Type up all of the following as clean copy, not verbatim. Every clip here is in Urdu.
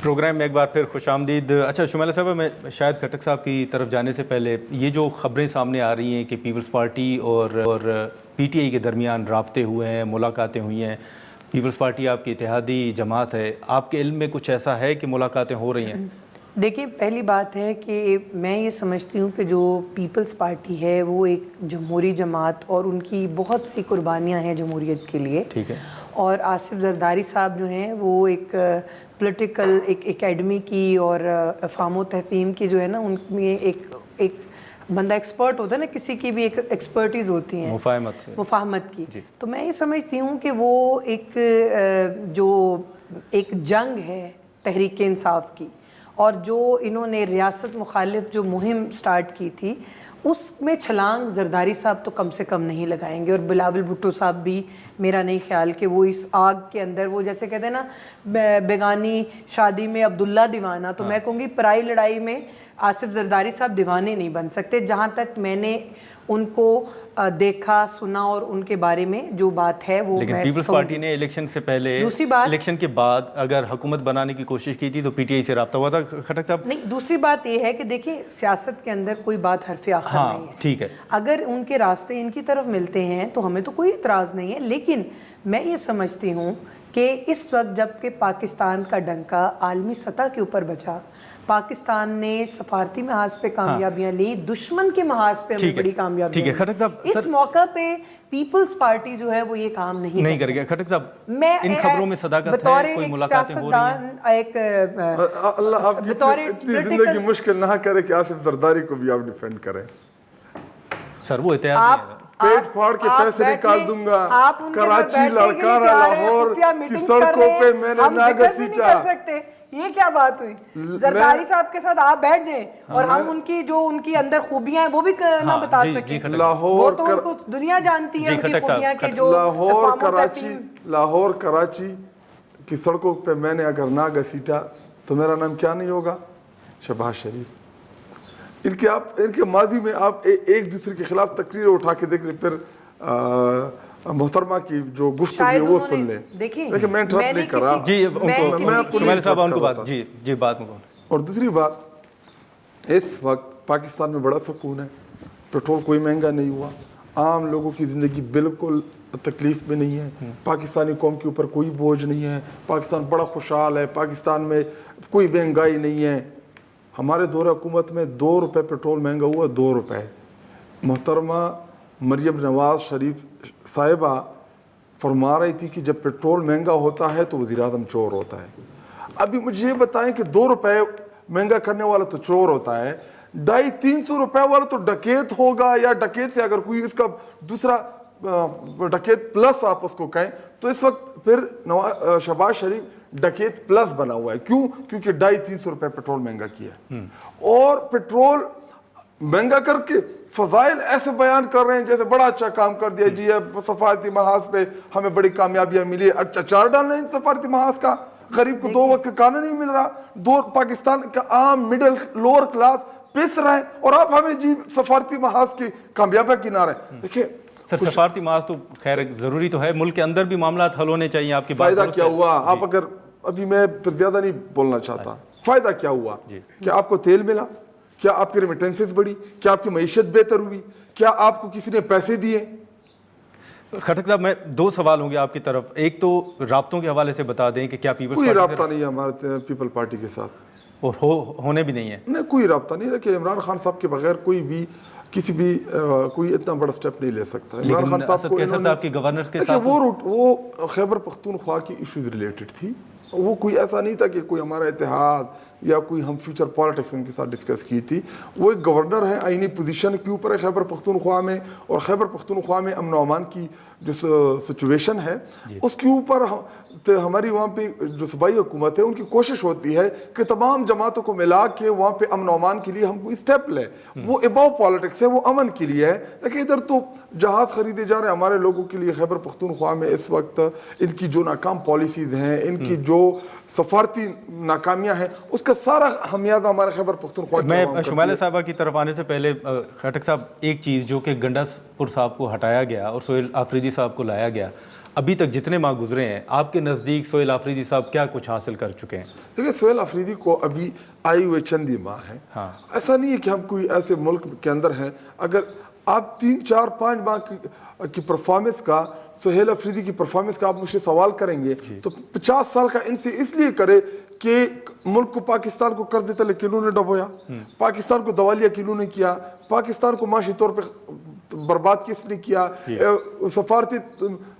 پروگرام میں ایک بار پھر خوش آمدید۔ اچھا شمیلہ صاحبہ، میں شاید کھٹک صاحب کی طرف جانے سے پہلے یہ جو خبریں سامنے آ رہی ہیں کہ پیپلز پارٹی اور پی ٹی آئی کے درمیان رابطے ہوئے ہیں، ملاقاتیں ہوئی ہیں، پیپلز پارٹی آپ کی اتحادی جماعت ہے، آپ کے علم میں کچھ ایسا ہے کہ ملاقاتیں ہو رہی ہیں؟ دیکھیے، پہلی بات ہے کہ میں یہ سمجھتی ہوں کہ جو پیپلز پارٹی ہے وہ ایک جمہوری جماعت اور ان کی بہت سی قربانیاں ہیں جمہوریت کے لیے، ٹھیک ہے، اور آصف زرداری صاحب جو ہیں وہ ایک پولیٹیکل ایک اکیڈمی کی اور افہام و تفہیم کی جو ہے نا، ان میں ایک بندہ ایکسپرٹ ہوتا ہے نا، کسی کی بھی ایک ایکسپرٹیز ہوتی ہیں مفاہمت کی، تو میں یہ سمجھتی ہوں کہ وہ ایک جنگ ہے تحریک انصاف کی، اور جو انہوں نے ریاست مخالف جو مہم سٹارٹ کی تھی اس میں چھلانگ زرداری صاحب تو کم سے کم نہیں لگائیں گے، اور بلاول بھٹو صاحب بھی میرا نہیں خیال کہ وہ اس آگ کے اندر، وہ جیسے کہتے ہیں نا بیگانی شادی میں عبداللہ دیوانہ، تو میں کہوں گی پرائی لڑائی میں آصف زرداری صاحب دیوانے نہیں بن سکتے، جہاں تک میں نے ان کو دیکھا سنا اور ان کے بارے میں جو بات ہے وہ۔ لیکن پیپلز پارٹی نے الیکشن سے پہلے، الیکشن کے بعد اگر حکومت بنانے کی کوشش کی تھی تو پی ٹی آئی سے رابطہ ہوا تھا کھٹک صاحب؟ نہیں، دوسری بات یہ ہے کہ دیکھیں سیاست کے اندر کوئی بات حرف آخر نہیں ہے، ٹھیک ہے، اگر ان کے راستے ان کی طرف ملتے ہیں تو ہمیں تو کوئی اعتراض نہیں ہے، لیکن میں یہ سمجھتی ہوں کہ اس وقت جب کہ پاکستان کا ڈنکا عالمی سطح کے اوپر بچا، پاکستان نے سفارتی محاذ پہ کامیابیاں لی، دشمن کے محاذ پہ ہمیں بڑی کامیابیاں لی، اس موقع پہ پیپلز پارٹی جو ہے وہ یہ کام نہیں کر گیا۔ کھٹک صاحب، ان خبروں میں صداقت ہے؟ کوئی ملاقاتیں ہو رہی ہیں؟ اللہ آپ اتنی زندگی مشکل نہ کرے کہ آصف زرداری کو بھی آپ ڈیفینڈ کریں۔ سر وہ اتحاد نہیں ہے، پیٹ پھاڑ کے پیسے نکال دوں گا، کراچی لڑکارا لاہور کی سڑکوں پہ میں نے ناگا سیچا۔ یہ کیا بات ہوئی؟ زرداری صاحب کے ساتھ آپ بیٹھ جائیں اور ہم ان کی جو ان کی اندر خوبیاں ہیں وہ بھی نہ بتا سکیں، وہ تو ان کو دنیا جانتی ہے ان کی خوبیاں کے جو لاہور کراچی کی سڑکوں پہ میں نے اگر ناگا سیٹا تو میرا نام کیا نہیں ہوگا؟ شہباز شریف۔ ان کے ماضی میں آپ ایک دوسرے کے خلاف تقریر اٹھا کے دیکھ لیں، پھر محترمہ کی جو گفتگو ہے وہ سن لیں، لیکن میں انٹرپٹ نہیں کر رہا۔ شمیل صاحب ان کو بات بات میں کون۔ اور دوسری بات، اس وقت پاکستان میں بڑا سکون ہے، پیٹرول کوئی مہنگا نہیں ہوا، عام لوگوں کی زندگی بالکل تکلیف میں نہیں ہے، پاکستانی قوم کے اوپر کوئی بوجھ نہیں ہے، پاکستان بڑا خوشحال ہے، پاکستان میں کوئی مہنگائی نہیں ہے۔ ہمارے دور حکومت میں 2 روپے پیٹرول مہنگا ہوا، 2 روپے۔ محترمہ مریم نواز شریف صاحبہ فرما رہی تھی کہ جب پیٹرول مہنگا ہوتا ہے تو وزیر اعظم چور ہوتا ہے۔ ابھی مجھے یہ بتائیں کہ 2 روپے مہنگا کرنے والا تو چور ہوتا ہے، 250-300 روپے والا تو ڈکیت ہوگا، یا ڈکیت سے اگر کوئی اس کا دوسرا ڈکیت پلس آپ اس کو کہیں تو اس وقت پھر شہباز شریف ڈکیت پلس بنا ہوا ہے۔ کیوں؟ کیونکہ 250-300 روپے پیٹرول مہنگا کیا ہے، اور پیٹرول مہنگا کر کے فضائل ایسے بیان کر رہے ہیں جیسے بڑا اچھا کام کر دیا جی، سفارتی محاذ پہ ہمیں بڑی کامیابیاں ملی۔ اچار ڈالنا ہے سفارتی محاذ کا، غریب کو 2 وقت کا کھانا نہیں مل رہا، پاکستان کا عام مڈل لوور کلاس پس رہا ہے، اور آپ ہمیں جی سفارتی محاذ کی کامیابیاں گنا رہے ہیں۔ دیکھیں سر، سفارتی محاذ تو خیر ضروری تو ہے، ملک کے اندر بھی معاملات حل ہونے چاہیے، آپ کی بات فائدہ کیا ہوا؟ آپ اگر ابھی میں پھر زیادہ نہیں بولنا چاہتا، فائدہ کیا ہوا؟ کیا آپ کو تیل ملا؟ کیا آپ کی ریمیٹنسز بڑھی؟ کیا آپ کی معیشت بہتر ہوئی؟ کیا آپ کو کسی نے پیسے دیے؟ کھٹک صاحب، میں 2 سوال ہوں گے آپ کی طرف۔ ایک تو رابطوں کے حوالے سے بتا دیں کہ کیا پیپلز کوئی رابطہ نہیں ہے ہمارے پیپل پارٹی کے ساتھ، اور ہونے بھی نہیں ہے؟ نہیں، کوئی رابطہ نہیں ہے کہ عمران خان صاحب کے بغیر کوئی بھی کسی بھی کوئی اتنا بڑا سٹیپ نہیں لے سکتا۔ عمران خان صاحب کی گورنر کے ساتھ وہ خیبر پختونخوا کی ایشوز ریلیٹڈ تھی، وہ کوئی ایسا نہیں تھا کہ کوئی ہمارا اتحاد یا کوئی ہم فیوچر پالیٹکس ان کے ساتھ ڈسکس کی تھی۔ وہ ایک گورنر ہے، آئینی پوزیشن کے اوپر ہے خیبر پختونخوا میں، اور خیبر پختونخوا میں امن و امان کی جو سچویشن ہے اس کے اوپر ہماری وہاں پہ جو صوبائی حکومت ہے ان کی کوشش ہوتی ہے کہ تمام جماعتوں کو ملا کے وہاں پہ امن و امان کے لیے ہم کوئی اسٹیپ لیں۔ وہ اباؤ پالیٹکس ہے، وہ امن کے لیے ہے، لیکن ادھر تو جہاز خریدے جا رہے ہیں ہمارے لوگوں کے لیے۔ خیبر پختونخوا میں اس وقت ان کی جو ناکام پالیسیز ہیں، ان کی جو سفارتی ناکامیاں ہیں، اس کا سارا خمیازہ ہمارے خیبر پختونخوا میں شمیلہ صاحبہ کی طرف آنے سے پہلے کھٹک صاحب، ایک چیز جو کہ گنڈا پور صاحب کو ہٹایا گیا اور سہیل آفریدی صاحب کو لایا گیا، ابھی تک جتنے ماہ گزرے ہیں آپ کے نزدیک سہیل آفریدی صاحب کیا کچھ حاصل کر چکے ہیں؟ دیکھیں سہیل آفریدی کو ابھی آئے ہوئے چند ہی ماہ ہیں. ایسا نہیں ہے کہ ہم کوئی ایسے ملک کے اندر ہیں. اگر آپ 3 4 5 ماہ کی پرفارمنس کا, سہیل آفریدی کی پرفارمنس کا آپ مجھ سے سوال کریں گے تو 50 سال کا ان سے اس لیے کرے کہ ملک کو, پاکستان کو قرض تلے کنوں نے ڈبویا, پاکستان کو دوالیہ کنوں نے کیا, پاکستان کو معاشی طور پہ برباد کس نے کیا, سفارتی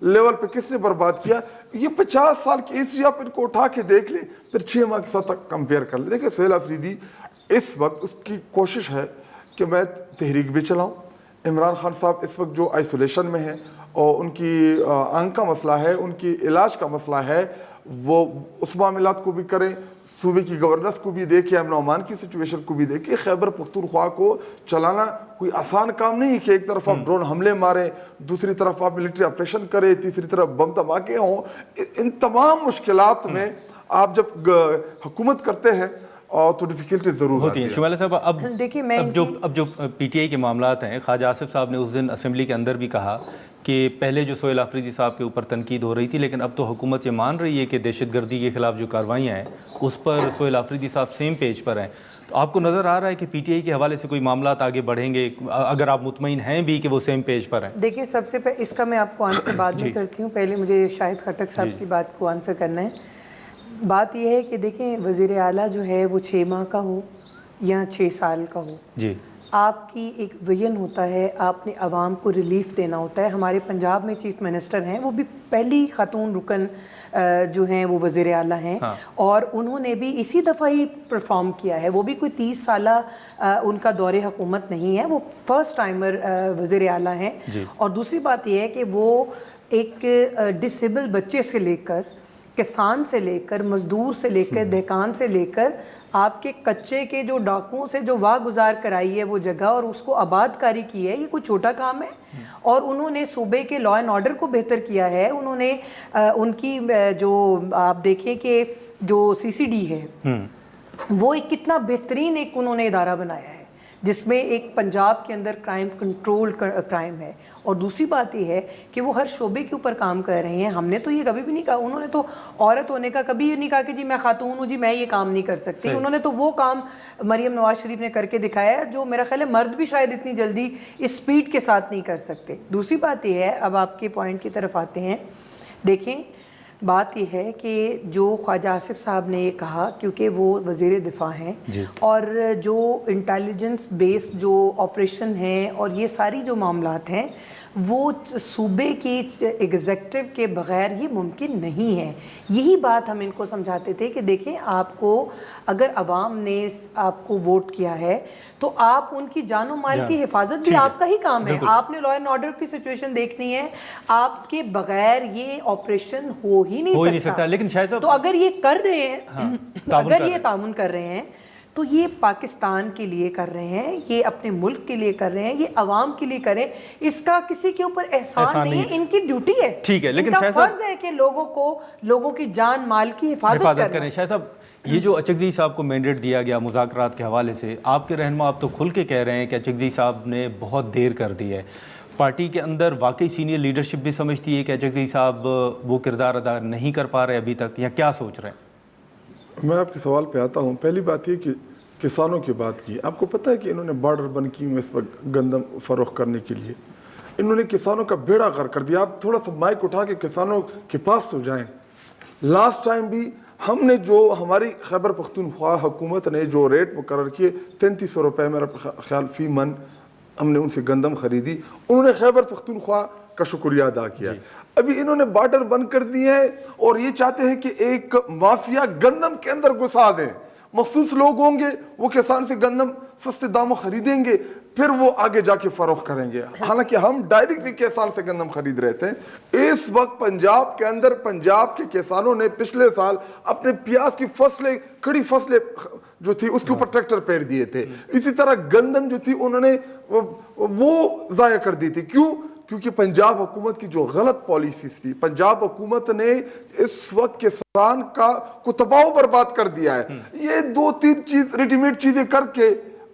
لیول پہ کس نے برباد کیا. یہ 50 سال کی ہسٹری آپ ان کو اٹھا کے دیکھ لیں, پھر 6 ماہ کے ساتھ کمپیئر کر لیں. دیکھیں سہیل آفریدی اس وقت اس کی کوشش ہے کہ میں تحریک بھی چلاؤں. عمران خان صاحب اس وقت جو آئسولیشن میں ہیں اور ان کی آنکھ کا مسئلہ ہے, ان کی علاج کا مسئلہ ہے, وہ اس معاملات کو بھی کریں, صوبے کی گورننس کو بھی دیکھیں, امن و امان کی سچویشن کو بھی دیکھیں. خیبر پختونخوا کو چلانا کوئی آسان کام نہیں ہے کہ ایک طرف آپ ڈرون حملے ماریں, دوسری طرف آپ ملٹری آپریشن کریں, تیسری طرف بم دھماکے ہوں. ان تمام مشکلات میں آپ جب حکومت کرتے ہیں اور تو ڈیفیکلٹی ضرور ہوتی ہیں. شمیلہ صاحب اب جو پی ٹی آئی کے معاملات ہیں, خواجہ آصف صاحب نے اس دن اسمبلی کے اندر بھی کہا کہ پہلے جو سہیل آفریدی صاحب کے اوپر تنقید ہو رہی تھی, لیکن اب تو حکومت یہ مان رہی ہے کہ دہشت گردی کے خلاف جو کاروائیاں ہیں اس پر سہیل آفریدی صاحب سیم پیج پر ہیں. تو آپ کو نظر آ رہا ہے کہ پی ٹی آئی کے حوالے سے کوئی معاملات آگے بڑھیں گے, اگر آپ مطمئن ہیں بھی کہ وہ سیم پیج پر ہیں؟ دیکھیے سب سے پہلے اس کا میں آپ کو آنسر بعد میں کرتی ہوں, پہلے مجھے شاہد خٹک صاحب کی بات کو آنسر کرنا ہے. بات یہ ہے کہ دیکھیں وزیر اعلیٰ جو ہے وہ 6 ماہ کا ہو یا 6 سال کا ہو, جی آپ کی ایک ویژن ہوتا ہے, آپ نے عوام کو ریلیف دینا ہوتا ہے. ہمارے پنجاب میں چیف منسٹر ہیں, وہ بھی پہلی خاتون رکن جو ہیں وہ وزیر اعلیٰ ہیں, اور انہوں نے بھی اسی دفعہ ہی پرفارم کیا ہے. وہ بھی کوئی 30 سالہ ان کا دور حکومت نہیں ہے, وہ فرسٹ ٹائمر وزیر اعلیٰ ہیں. اور دوسری بات یہ ہے کہ وہ ایک ڈسیبل بچے سے لے کر, کسان سے لے کر, مزدور سے لے کر, دہقان سے لے کر آپ کے کچے کے جو ڈاکوؤں سے جو واہ گزار کرائی ہے وہ جگہ اور اس کو آباد کاری کی ہے, یہ کوئی چھوٹا کام ہے. اور انہوں نے صوبے کے لا اینڈ آرڈر کو بہتر کیا ہے. انہوں نے ان کی جو آپ دیکھیں کہ جو سی سی ڈی ہے وہ ایک کتنا بہترین ایک انہوں نے ادارہ بنایا ہے, جس میں ایک پنجاب کے اندر کرائم کنٹرول کرائم ہے. اور دوسری بات یہ ہے کہ وہ ہر شعبے کے اوپر کام کر رہے ہیں. ہم نے تو یہ کبھی بھی نہیں کہا, انہوں نے تو عورت ہونے کا کبھی یہ نہیں کہا کہ جی میں خاتون ہوں, جی میں یہ کام نہیں کر سکتی. انہوں نے تو وہ کام مریم نواز شریف نے کر کے دکھایا جو میرا خیال ہے مرد بھی شاید اتنی جلدی اس سپیڈ کے ساتھ نہیں کر سکتے. دوسری بات یہ ہے, اب آپ کے پوائنٹ کی طرف آتے ہیں. دیکھیں بات یہ ہے کہ جو خواجہ آصف صاحب نے یہ کہا, کیونکہ وہ وزیر دفاع ہیں اور جو انٹیلیجنس بیس جو آپریشن ہیں اور یہ ساری جو معاملات ہیں وہ صوبے کی ایگزیکٹو کے بغیر یہ ممکن نہیں ہے. یہی بات ہم ان کو سمجھاتے تھے کہ دیکھیں آپ کو اگر عوام نے آپ کو ووٹ کیا ہے تو آپ ان کی جان و مال کی حفاظت بھی آپ کا ہی کام ہے. آپ نے لا اینڈ آرڈر کی سچویشن دیکھنی ہے, آپ کے بغیر یہ آپریشن ہو ہی نہیں سکتا. لیکن شاید تو اگر یہ کر رہے ہیں, اگر یہ تعاون کر رہے ہیں تو یہ پاکستان کے لیے کر رہے ہیں, یہ اپنے ملک کے لیے کر رہے ہیں, یہ عوام کے لیے کریں. اس کا کسی کے اوپر احسان نہیں ہے, ان کی ڈیوٹی ہے. ٹھیک ہے, لیکن ان کا فرض ہے کہ لوگوں کی جان مال کی حفاظت کریں. شاید صاحب یہ جو اچکزئی صاحب کو مینڈیٹ دیا گیا مذاکرات کے حوالے سے, آپ کے رہنما آپ تو کھل کے کہہ رہے ہیں کہ اچکزئی صاحب نے بہت دیر کر دی ہے. پارٹی کے اندر واقعی سینئر لیڈرشپ بھی سمجھتی ہے کہ اچکزئی صاحب وہ کردار ادا نہیں کر پا رہے ابھی تک, یا کیا سوچ رہے ہیں؟ میں آپ کے سوال پہ آتا ہوں. پہلی بات یہ کہ کسانوں کی بات کی, آپ کو پتہ ہے کہ انہوں نے بارڈر بند کی اس وقت گندم فروخت کرنے کے لیے, انہوں نے کسانوں کا بیڑا غرق کر دیا. آپ تھوڑا سا مائک اٹھا کے کسانوں کے پاس تو جائیں. لاسٹ ٹائم بھی ہم نے جو ہماری خیبر پختونخوا حکومت نے جو ریٹ مقرر کیے 3300 روپے میرا خیال فی من, ہم نے ان سے گندم خریدی. انہوں نے خیبر پختونخوا کا شکریہ ادا کیا. ابھی انہوں نے بارڈر بند کر دیے ہیں اور یہ چاہتے ہیں کہ ایک مافیا گندم کے اندر گھسا دیں. مخصوص لوگ ہوں گے وہ کسان سے گندم سستے داموں خریدیں گے, پھر وہ آگے جا کے فروخت کریں گے. حالانکہ ہم ڈائریکٹلی کسان سے گندم خرید رہے تھے. اس وقت پنجاب کے اندر پنجاب کے کسانوں نے پچھلے سال اپنے پیاز کی فصلیں, کھڑی فصلیں جو تھی اس کے اوپر ٹریکٹر پھیر دیے تھے. اسی طرح گندم جو تھی انہوں نے وہ ضائع کر دی تھی. کیوں؟ کیونکہ پنجاب حکومت کی جو غلط پالیسیز تھی, پنجاب حکومت نے اس وقت کسان کو تباہ و برباد کر دیا ہے. یہ 2-3 چیز ریڈی میڈ چیزیں کر کے